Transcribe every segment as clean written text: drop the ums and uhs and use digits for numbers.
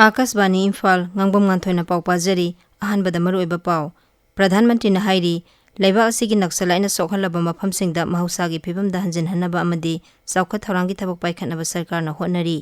Akashvani Imphal Ngangbam Nganthoi पाउ पाजरी अहानबद मरुओइबा पाउ प्रधानमंत्री हाइरी लेबा असिगी नक्सलाइना सोखलबा मफमसिंगदा महौसागी फिबमदा हंजिनहनबा अमदी साउखत थौरांगी थबक पाइखनबा सरकारना होटनरी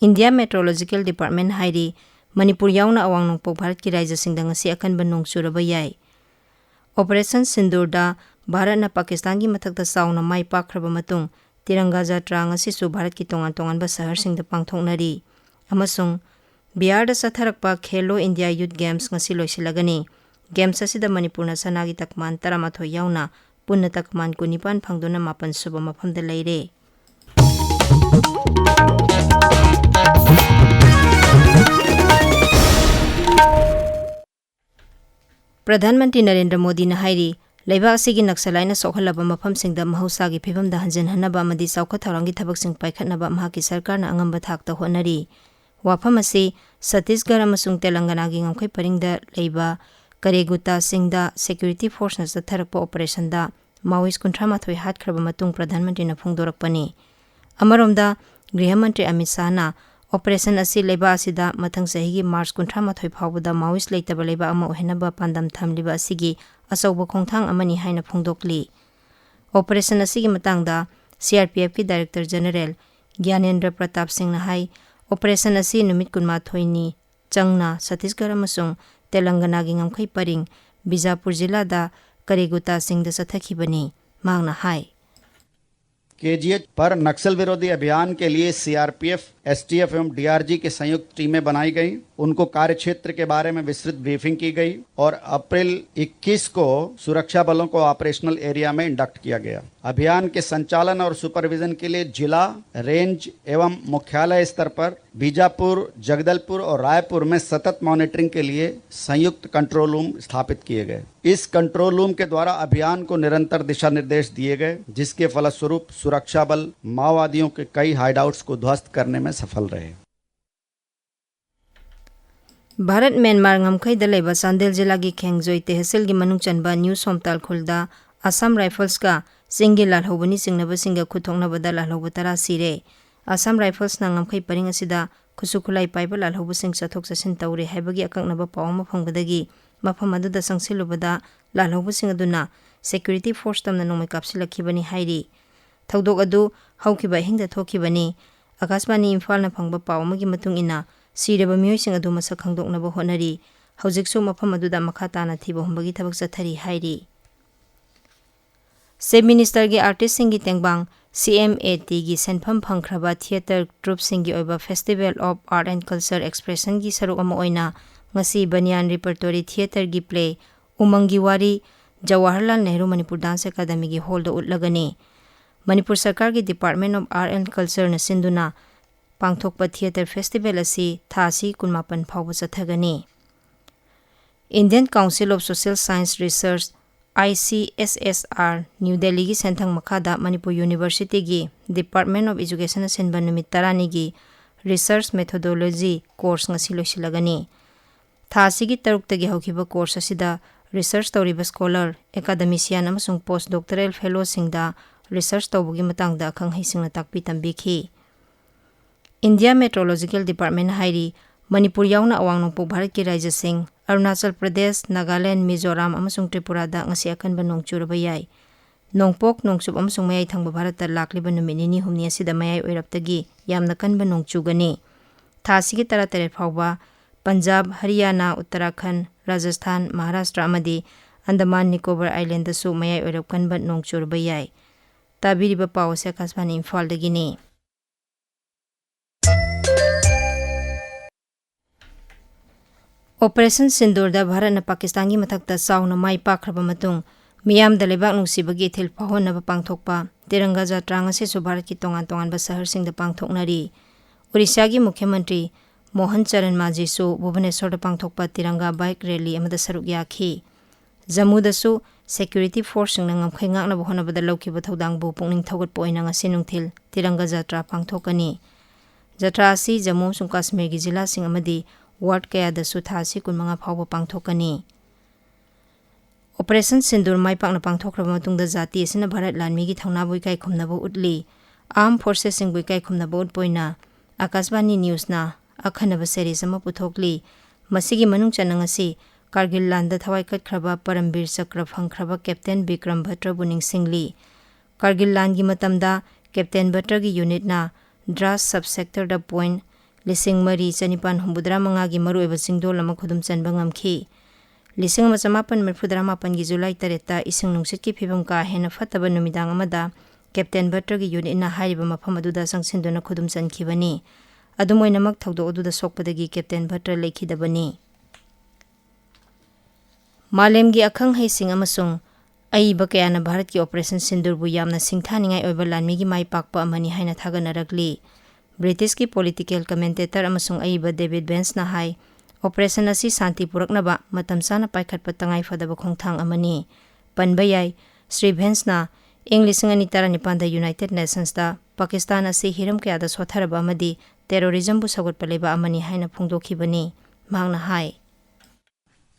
इंडिया मेट्रोलॉजिकल डिपार्टमेंट हाइरी मणिपुर याउना अवांग नोंगपोक भारत की राज्यसिंगदा ngasi अकनबा नोंग चुरबा याय ऑपरेशन सिंदूरदा भारतना पाकिस्तान की मथकता साउना माई पाखरबा मतुंग तिरंगा जात्रा ngasi भारत की तोंगान तोंगानबा शहरसिंगदा पांगथोकनरी अमसुंग बिहार सथरकपा Khelo India youth games ngasi लोइसिलगनी गेम्स असिदा मणिपुरना सनागी तकमान 13 याउना पुन्ना तकमान 19 फंगदुना 9 सुबा मफमदा लैरे प्रधानमंत्री नरेंद्र मोदी हाइरी लेबा असिगी नक्सलाइना सोखलबा मफमसिंगदा महौसागी फिबमदा हंजिनहनबा अमदी साउखत थौरांगी थबकसिंग पाइखनबा महाकी सरकारना अंगंबा थाकता होनरी वाफम असि छत्तीसगढ़ अमसुंग तेलंगाना की ngamkhai paringda leiba करेगुता सिंगदा सिक्योरिटी फोर्स न चथरप ऑपरेशन दा माओइस्ट 38 हातखरबा मतुंग प्रधानमंत्री न फोंगदोरकपनी अमरोमदा गृहमंत्री अमित शाह ना ऑपरेशन असि लेबा असिदा मथंग सहीगी मार्च 38 फावबदा माओइस्ट लेतबा लेबा अमा ओहेनबा पांदम थमलिबा असिगी असौबा खोंथांग अमनी हाइना फोंगदोकली ऑपरेशन असिगी मतंगदा सीआरपीएफ की डायरेक्टर जनरल ज्ञानेंद्र प्रताप सिंह न हाई ऑपरेशन असि नुमित 19 नि चंगना छत्तीसगढ़ अमसुंग तेलंगाना की ngamkhai paring बीजापुर जिला दा करेगुता सिंह सथखिबनी मांगना हाय केजीएच पर नक्सल विरोधी अभियान के लिए सीआरपीएफ, एसटीएफ एवं डीआरजी की संयुक्त टीमें बनाई गई। उनको कार्यक्षेत्र के बारे में विस्तृत ब्रीफिंग की गई और अप्रैल 21 को सुरक्षा बलों को ऑपरेशनल एरिया में इंडक्ट किया गया। अभियान के संचालन और सुपरविजन के लिए जिला, रेंज एवं मुख्यालय स्तर पर बीजापुर, जगदलपुर और रायपुर में सतत मॉनिटरिंग के लिए संयुक्त कंट्रोल रूम स्थापित किए गए। इस कंट्रोल रूम के द्वारा अभियान को निरंतर दिशा निर्देश दिए गए, जिसके फलस्वरूप सुरक्षा बल माओवादियों के कई हाइडआउट्स को ध्वस्त करने में सफल रहे। Bharat Myanmar ngamkhai da leba Sandel जिला की खेंगजोई तहसील की मनुंग चनबा न्यू सोमताल खुलदा असम राइफल्स का सिंगे लालहौबनी सिंगनबा सिंगा खुथोंगनबदा लालहौब तरा सिरे असम राइफल्स ना ngamkhai paring asida खुसुखुलाई पाइबा लालहौब सिंग चथोक चसिन तौरे हैबगी अकंगनबा पावमा फंगबदगी मफम अदुदा संगसिलुबदा लालहौब सिंग अदुना सिक्योरिटी फोर्स तमना नोमै कापसिलखिबनी हाइरी थौदोक अदु हौखिबा हिंगदा थोखिबनी आकाशवाणी इम्फाल ना फंगबा पावमा की मतुंग इना सिरबा मियोइसिंग अदु मसक खंगदोकनबा होनरी हौजिकसु मफम अदुदा मखा ताना थिबा हुंबगी थबक चथरी हाइरी चीफ मिनिस्टर की आर्टिस्ट सिंग की तेंगबांग CMAT की सेंफम फंगख्रबा थिएटर ट्रुप सिंग की ओइबा festival of art and culture expression की सरुक अमा ओइना ngasi बनियान रिपर्टोरी थिएटर की प्ले उमंगी वारी जवाहरलाल नेहरू मणिपुर डांस एकेडमी की हॉल उतलगनी मणिपुर सरकार की department of art and culture न सिंधुना पांगथोकपा थिएटर फेस्टिवल असी थासी 19 फावब चथगनी Indian council of social science research ICSSR new Delhi की सेंथंग मखादा मणिपुर यूनिवर्सिटी की डिपार्टमेंट ऑफ एजुकेशन सिंबन नुमित 13 की रिसर्च मेथोडोलॉजी कोर्स ngasi लोइसिलगनी थासी की 3 तगी हौखिबा कोर्स असिदा रिसर्च तौरिबा स्कॉलर एकेडमिशियन अमसुंग पोस्ट डॉक्टरल फेलो सिंगदा रिसर्च तौबुगी मतंगदा खंगहैसिंगना ताकपी तंबीखी इंडिया मेट्रोलॉजिकल डिपार्टमेंट हाइरी मणिपुर याउना अवांग नोंगपोक भारत की राज्य सिंह अरुणाचल प्रदेश, नागालैंड, मिजोराम अमसुंग त्रिपुरादा ngasi अकनबा नोंग चुरबा याय नोंगपोक नोंगचुब अमसुंग मयाई थंगबा भारत लाक्लिबा नुमित निनी हुमनी असिदा मयाई ओइरप्तगी यामना कनबा नोंग चुगनी थासी की 13 फावबा पंजाब, हरियाणा, उत्तराखंड, राजस्थान, महाराष्ट्र अमदी अंडमान निकोबार आइलैंड दसु मयाई ओइरप कनबा नोंग चुरबा याय ताबिरिबा पावसे आकाशवाणी इम्फाल दगिनी ऑपरेशन सिंदूरदा भारत पाकिस्तान की मथकता चाउना माई पाखरबा मतुंग मियाम दलेबाक नुसिबगी इथिल फाहोनबा पांगथोकपा तिरंगा जात्रा ngasisu भारत की तोंगान तोंगानबा शहरसिंगदा पांगथोकनरी ओडिशा की मुख्यमंत्री मोहन चरण मांझीसु भुवनेश्वरदा पांगथोकपा तिरंगा बाइक रैली अमदा सरुक याखी जम्मूदसु सिक्योरिटी फोर्स सिंगना ngamkhai ngaknaba honabada लौखिबा थौदांगबु पुंगनिंग थौगटपा ओइना ngasi nungthil तिरंगा जात्रा पांगथोकनी जात्रा असि जम्मू सुं कश्मीर की जिला सिंग अमदी वार्ड कया दसु थासी 15 फावबा पांगथोकनी ऑपरेशन सिंदूर माई पाकना पांगथोकरबा मतुंगदा जाति असिना भारत लानमी की थौनाबु इकाई खुमनाबु उतली आर्म फोर्सेस सिंगबु इकाई खुमनाबु उतपोइना आकाशवाणी न्यूज ना अखनब series ama puthokli masigi manung chanang asi Kargil landa thawai katkraba Parambir Chakra phangkraba Captain Bikram Bhatra buning singli Kargil land gi matamda Captain Bhatra gi unit na Dras subsector da point lising mari chanipan humbudra manga gi maru eba singdol ama khudum chanba ngamkhi lising ma chamapan merfudra mapan gi July tareta ising nungsit ki phibam ka hena fataba numidang amada Captain Bhatra gi unit na hariba mafam aduda sangsindona khudum chankhibani adumoina mak thawdo aduda sokpadagi Captain Bhatra lekhidabani Malem gi akhang haising amasung ai bakayana Bharat ki Operation Sindur bu yamna singthaningai oiba lanmi gi mai pakpa amani haina thaganarakli British ki political commentator amasung ai ba David Vance na hai Operation asi santi puraknaba matam sana paikhatpa tangai fadaba khongthang amani panbayai Sri Vance na English ngani taranipan da United Nations da Pakistan asi hiram kya da sotharaba amadi terrorism bu sagot paleba amani haina phungdokhibani mangna hai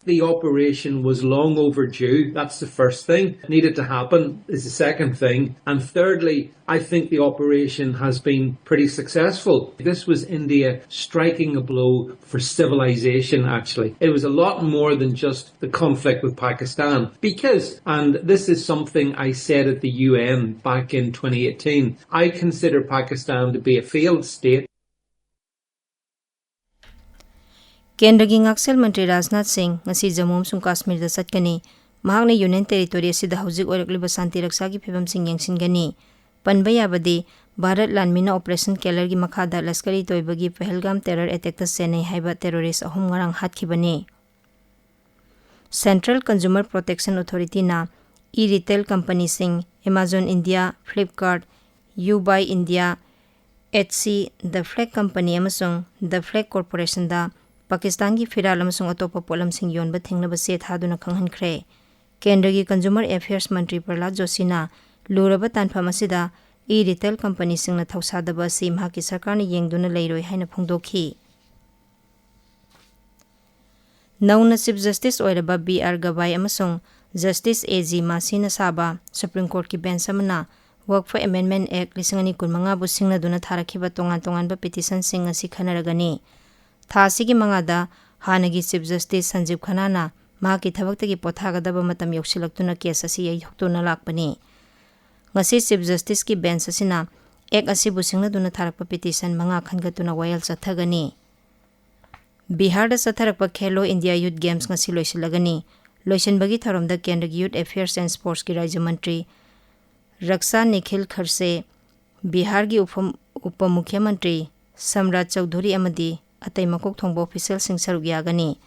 The operation was long overdue. That's the first thing. Needed to happen is the second thing. And thirdly, I think the operation has been pretty successful. This was India striking a blow for civilization, actually. It was a lot more than just the conflict with Pakistan. Because, and this is something I said at the UN back in 2018, I consider Pakistan to be a failed state. Kendra gi ngaksel Mantri Rajnath Singh ngasi Jammu amsung Kashmir da chatkani mahakna Union Territory asida hauzik oirakliba santi raksa gi phibam sing yengsingani panba yabadi Bharat lanmina Operation Keller gi makhada laskari toibagi Pahalgam terror attack ta senai haiba terrorist ahum ngarang hathkhibani Central Consumer Protection Authority na e-retail company sing Amazon India, Flipkart, You Buy India, Etsy, The Flag Company amasung The Flag Corporation da Pakistan ki firal amasung atopa polam sing yonba thingnaba se thaduna khanghankhre Kendra gi Consumer Affairs Mantri Prahlad Joshi na luraba tanpham asida e-retail company singna thausadaba si mahaki sarkarna yengduna leiroi haina phungdokhi Nauna Chief Justice oiraba B.R. Gawai amasung Justice A.G. Masina Saba Supreme Court ki bench amana Work for Amendment Act 2015 bu singna duna tharakhiba tongan ba petition sing asi khanaragani Thasigi mangada hanagi Chief Justice Sanjeev Khanna mahaki thabaktagi pothagadaba matam yoksilaktuna case asi yaituna lakpani ngasi Chief Justice ki bench asina ek asibu singna duna tharakpa petition manga khangatuna wayal chathagani Bihar da chatharakpa Khelo India Youth Games ngasi loisilagani loisinbagi tharomda Kendra Youth Affairs and Sports ki Rajya Mantri Raksha Nikhil Kharse Bihar gi Upamukhya Mantri Samrat Chaudhuri amadi atai makok thongbo official sing saruk yagani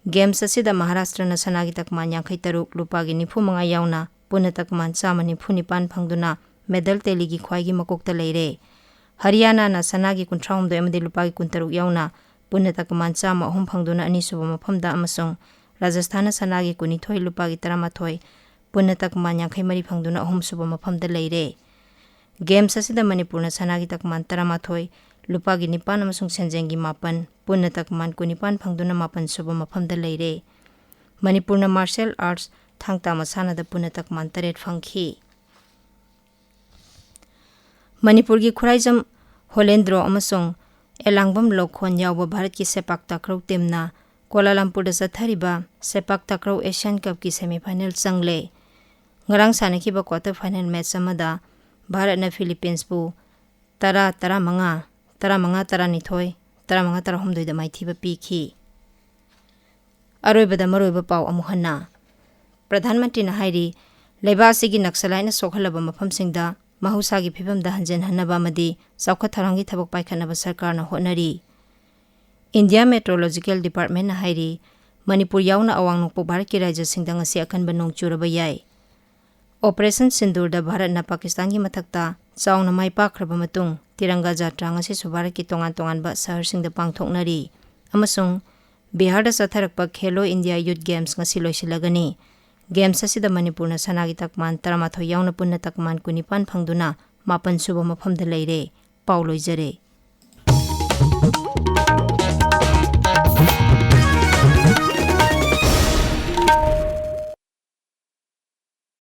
games asida Maharashtra na sanagi takman 53 lupagi nifu manga yauna puna takman chamani phunipan phangduna medal teligi khwaigi makokta leire Haryana na sanagi 38 amadi lupagi 13 yauna puna takman chama ahum phangduna ani suba mafamda amasung Rajasthan sanagi 12 lupagi 13 puna takman 53 phangduna ahum suba mafamda leire games asida Manipur na sanagi takman 13 Lupagi nipan amasung senjengi mapan punna takman kunipan phangduna mapan suba mafamda leire Manipur na martial arts thangta masana da punna takman taret phangkhi Manipur gi khuraijam Holendro amasung Elangbam Lokhon yawba Bharat ki sepak takraw teamna Kuala Lumpur da sathariba sepak takraw Asian Cup ki semi-final changle ngarang sanakhiba quarter final match amada Bharat na Philippines bu tara manga Nithoi, Taramanga Tarahumdoi da Maithiba Piki. Aroiba da Maroiba Pau Amuhana. Pradhan Mantri na hairi, Leibasigi Naksalai na Sokhalaba Mafam Singda, Mahusagi Pibam da Hanjen Hanaba Madi, Sauka Tarangi Tabak Paikanaba Sarkar na Honari. India Meteorological Department na hairi, Manipur yauna awang nukpo Bharat ki Rajya Singda ngasi akan banong churaba yai. Operation Sindur da Bharat na Pakistan ki mathakta, Saung na mai pakraba matung, Tiranga Jatra ngasi Bharat ki tongan ba sahar singda pangthoknari. Amasung Bihar da satharakpa Khelo India Youth Games ngasi loisilagani. Games asida Manipur na sanagi takman 13 yauna punna takman 19 phangduna mapan suba mafamda leire. Pauloi jare.